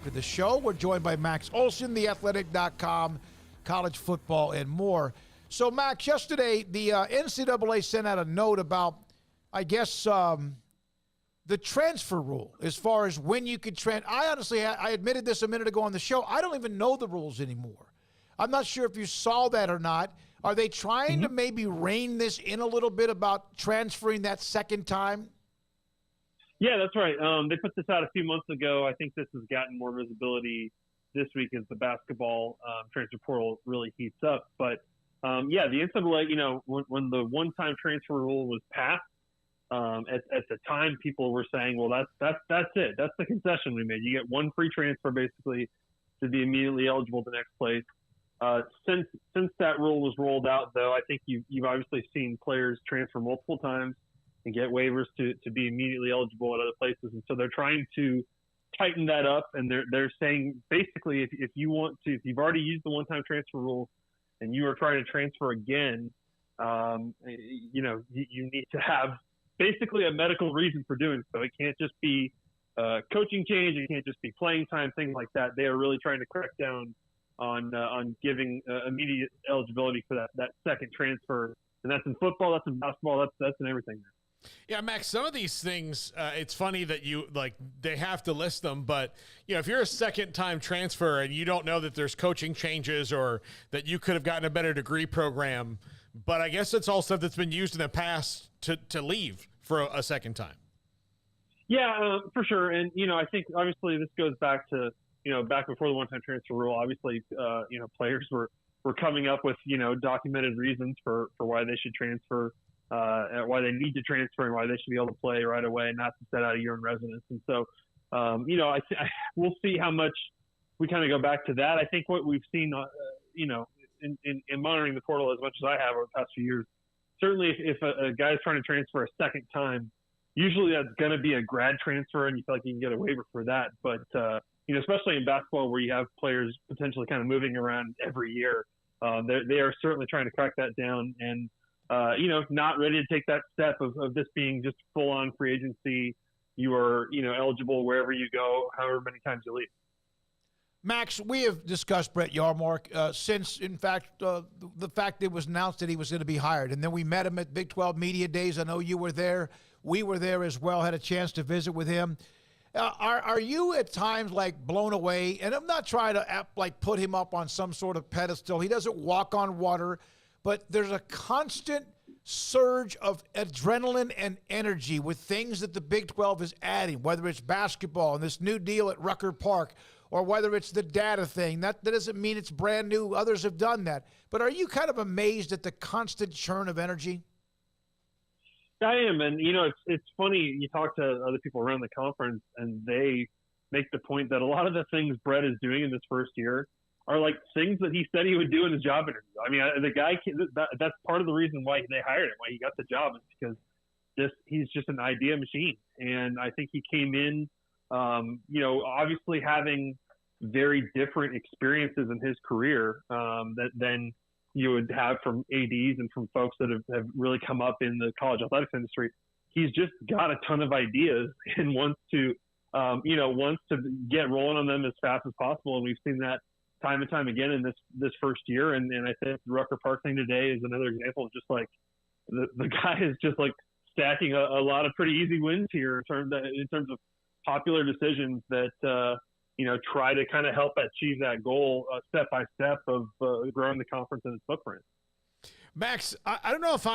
For the show, we're joined by Max Olson, theathletic.com, college football, and more. So, Max, yesterday, the NCAA sent out a note about, I guess, the transfer rule as far as when you could I honestly, I admitted this a minute ago on the show, I don't even know the rules anymore. I'm not sure if you saw that or not. Are they trying to maybe rein this in a little bit about transferring that second time? Yeah, that's right. They put this out a few months ago. I think this has gotten more visibility this week as the basketball transfer portal really heats up. But, yeah, the NCAA, when the one-time transfer rule was passed, at the time people were saying, well, that's it. That's the concession we made. You get one free transfer basically to be immediately eligible the next place. Since that rule was rolled out, though, I think you've obviously seen players transfer multiple times and get waivers to be immediately eligible at other places. And so they're trying to tighten that up. And they're saying basically if you've already used the one-time transfer rule and you are trying to transfer again, you need to have basically a medical reason for doing so. It can't just be coaching change. It can't just be playing time, things like that. They are really trying to crack down on giving immediate eligibility for that second transfer. And that's in football, that's in basketball, that's in everything. Yeah, Max, some of these things, it's funny that they have to list them, but, if you're a second-time transfer and you don't know that there's coaching changes or that you could have gotten a better degree program, but I guess it's all stuff that's been used in the past to leave for a second time. Yeah, for sure. And, I think obviously this goes back to, back before the one-time transfer rule. Obviously, players were coming up with, documented reasons for why they should transfer. Why they need to transfer and why they should be able to play right away and not to set out a year in residence. And so, we'll see how much we kind of go back to that. I think what we've seen, in monitoring the portal as much as I have over the past few years, certainly if a guy's trying to transfer a second time, usually that's going to be a grad transfer and you feel like you can get a waiver for that. But, especially in basketball where you have players potentially kind of moving around every year, they are certainly trying to crack that down and, not ready to take that step of this being just full on free agency. You are, eligible wherever you go, however many times you leave. Max, we have discussed Brett Yormark since, in fact, the fact it was announced that he was going to be hired. And then we met him at Big 12 Media Days. I know you were there. We were there as well, had a chance to visit with him. Are you at times blown away? And I'm not trying to put him up on some sort of pedestal. He doesn't walk on water. But there's a constant surge of adrenaline and energy with things that the Big 12 is adding, whether it's basketball and this new deal at Rucker Park, or whether it's the data thing. That doesn't mean it's brand new. Others have done that. But are you kind of amazed at the constant churn of energy? I am. And, it's funny. You talk to other people around the conference, and they make the point that a lot of the things Brett is doing in this first year are things that he said he would do in his job interview. I mean, the guy, that's part of the reason why they hired him, why he got the job, is because he's just an idea machine. And I think he came in, obviously having very different experiences in his career than you would have from ADs and from folks that have really come up in the college athletics industry. He's just got a ton of ideas and wants to get rolling on them as fast as possible. And we've seen that time and time again in this first year. And I think the Rucker Park thing today is another example of just the guy is just stacking a lot of pretty easy wins here in terms of popular decisions that, try to kind of help achieve that goal step by step of growing the conference and its footprint. Max, I don't know if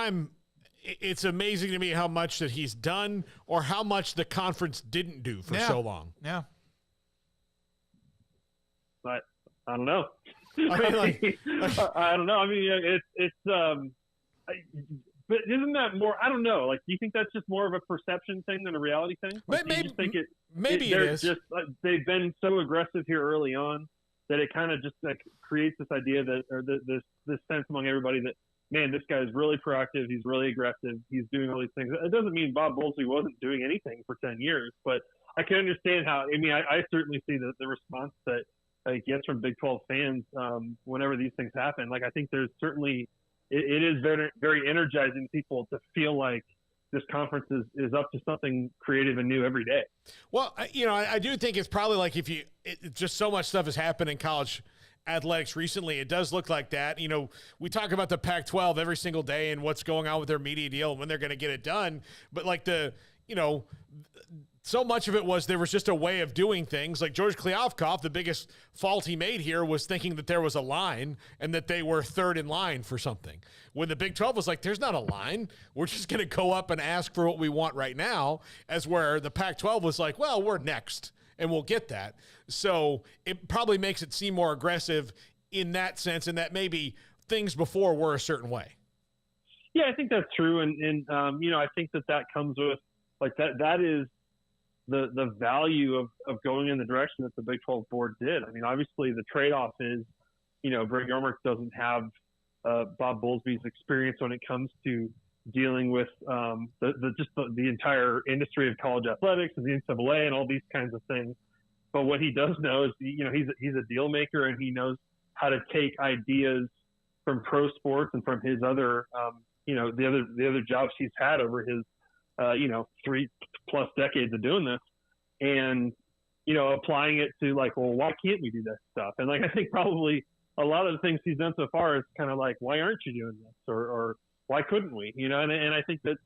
it's amazing to me how much that he's done or how much the conference didn't do for so long. Yeah. But I don't know. I don't know. I mean, but isn't that more? I don't know. Do you think that's just more of a perception thing than a reality thing? Maybe it is. Just they've been so aggressive here early on that it kind of just creates this idea this sense among everybody that, man, this guy is really proactive. He's really aggressive. He's doing all these things. It doesn't mean Bob Bowlesby wasn't doing anything for 10 years, but I can understand how. I mean, I certainly see the response that gets from Big 12 fans whenever these things happen. I think there's certainly it is very, very energizing to people to feel like this conference is up to something creative and new every day. Well, I do think it's probably like just so much stuff has happened in college athletics recently. It does look like that. We talk about the Pac-12 every single day and what's going on with their media deal and when they're going to get it done. But like so much of it was there was just a way of doing things. Like George Kliavkoff, the biggest fault he made here was thinking that there was a line and that they were third in line for something. When the Big 12 was like, there's not a line. We're just going to go up and ask for what we want right now, as where the Pac-12 was like, well, we're next and we'll get that. So it probably makes it seem more aggressive in that sense, and that maybe things before were a certain way. Yeah, I think that's true. And I think that comes with like that is the value of going in the direction that the Big 12 board did. I mean, obviously the trade-off is, Brett Yormark doesn't have Bob Bowlesby's experience when it comes to dealing with the entire industry of college athletics and the NCAA and all these kinds of things. But what he does know is, he's a deal maker, and he knows how to take ideas from pro sports and from his other, the other jobs he's had over his 3+ decades of doing this, and applying it to like, well, why can't we do this stuff? And like, I think probably a lot of the things he's done so far is kind of like, why aren't you doing this, or why couldn't we? And I think that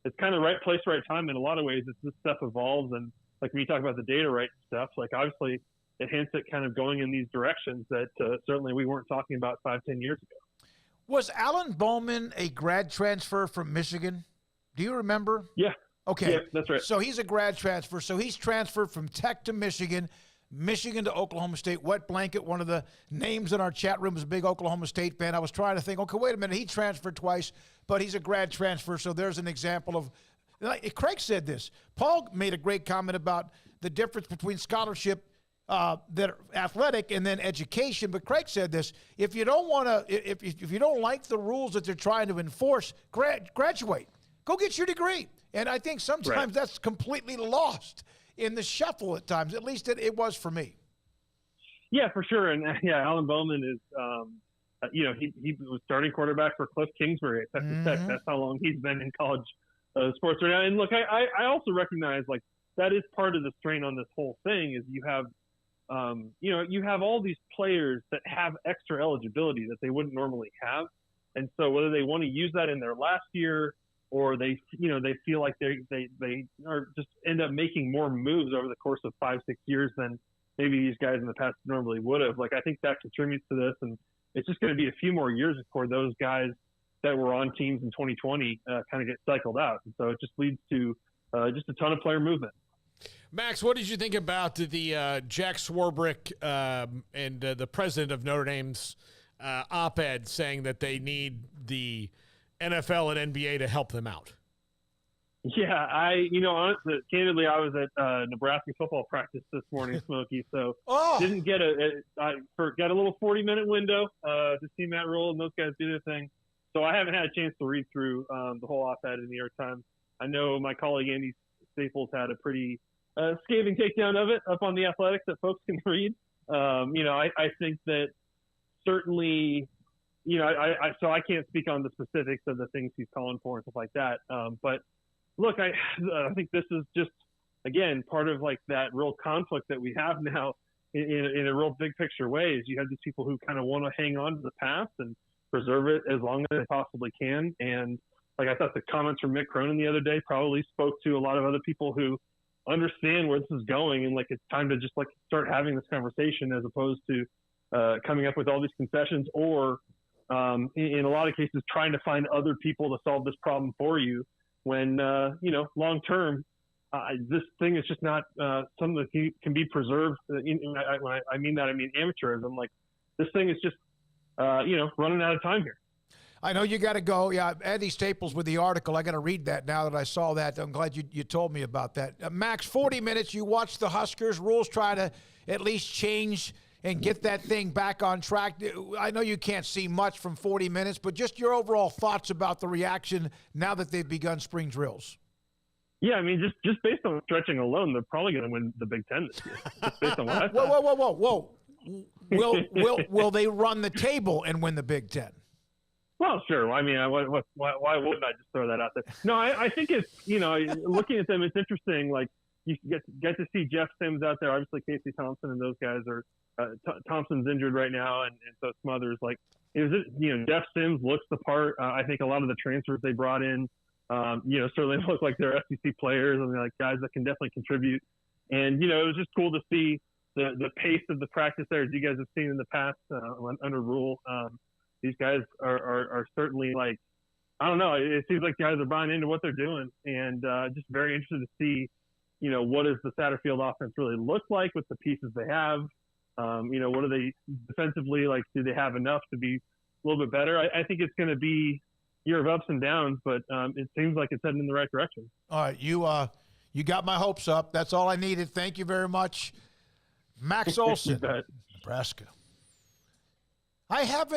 it's kind of right place, right time in a lot of ways. As this stuff evolves, and like when you talk about the data right stuff, like obviously it hints at kind of going in these directions that certainly we weren't talking about 5-10 years ago. Was Alan Bowman a grad transfer from Michigan? Do you remember? Yeah. Okay. Yeah, that's right. So he's a grad transfer. So he's transferred from Tech to Michigan, Michigan to Oklahoma State. Wet Blanket, one of the names in our chat room, is a big Oklahoma State fan. I was trying to think, okay, wait a minute. He transferred twice, but he's a grad transfer. So there's an example of, like Craig said this. Paul made a great comment about the difference between scholarship that are athletic and then education. But Craig said this: if you don't want to, if you don't like the rules that they're trying to enforce, graduate. Go get your degree. And I think sometimes that's completely lost in the shuffle at times. At least it was for me. Yeah, for sure. And Alan Bowman is, he was starting quarterback for Cliff Kingsbury at Texas Tech. That's how long he's been in college sports right now. And look, I also recognize like that is part of the strain on this whole thing is you have, you have all these players that have extra eligibility that they wouldn't normally have. And so whether they want to use that in their last year, or they feel like they are just end up making more moves over the course of 5-6 years than maybe these guys in the past normally would have. Like, I think that contributes to this, and it's just going to be a few more years before those guys that were on teams in 2020 kind of get cycled out. And so it just leads to just a ton of player movement. Max, what did you think about the Jack Swarbrick and the president of Notre Dame's op-ed saying that they need the NFL and NBA to help them out? Yeah, honestly, candidly, I was at Nebraska football practice this morning, Smokey, so didn't get got a little 40-minute window to see Matt Rhule and those guys do their thing. So I haven't had a chance to read through the whole op-ed in the New York Times. I know my colleague Andy Staples had a pretty scathing takedown of it up on The Athletics that folks can read. I think that certainly, so I can't speak on the specifics of the things he's calling for and stuff like that. But look, I think this is just, again, part of like that real conflict that we have now in a real big picture way is you have these people who kind of want to hang on to the past and preserve it as long as they possibly can. And like, I thought the comments from Mick Cronin the other day probably spoke to a lot of other people who understand where this is going. And like, it's time to just like start having this conversation as opposed to coming up with all these concessions or in a lot of cases trying to find other people to solve this problem for you when, long term, this thing is just not something that can be preserved. When I mean that, I mean amateurism. Like, this thing is just, running out of time here. I know you got to go. Yeah, Andy Staples with the article. I got to read that now that I saw that. I'm glad you told me about that. Max, 40 minutes. You watch the Huskers. Rules try to at least change and get that thing back on track. I know you can't see much from 40 minutes, but just your overall thoughts about the reaction now that they've begun spring drills. Yeah, I mean, just based on stretching alone, they're probably going to win the Big Ten this year. Just based on what I thought. Whoa. Will they run the table and win the Big Ten? Well, sure. I mean, why wouldn't I just throw that out there? No, I think it's, looking at them, it's interesting. Like, you get to see Jeff Sims out there. Obviously, Casey Thompson and those guys are Thompson's injured right now, and so Smothers. Like, Jeff Sims looks the part. I think a lot of the transfers they brought in, certainly look like they're SEC players and they're like guys that can definitely contribute. And it was just cool to see the pace of the practice there, as you guys have seen in the past under Rhule. These guys are certainly like, I don't know. It seems like guys are buying into what they're doing, and just very interested to see, what does the Satterfield offense really look like with the pieces they have? What are they defensively like? Do they have enough to be a little bit better? I think it's going to be a year of ups and downs, but it seems like it's heading in the right direction. All right, you got my hopes up. That's all I needed. Thank you very much, Max Olson, Nebraska. I haven't.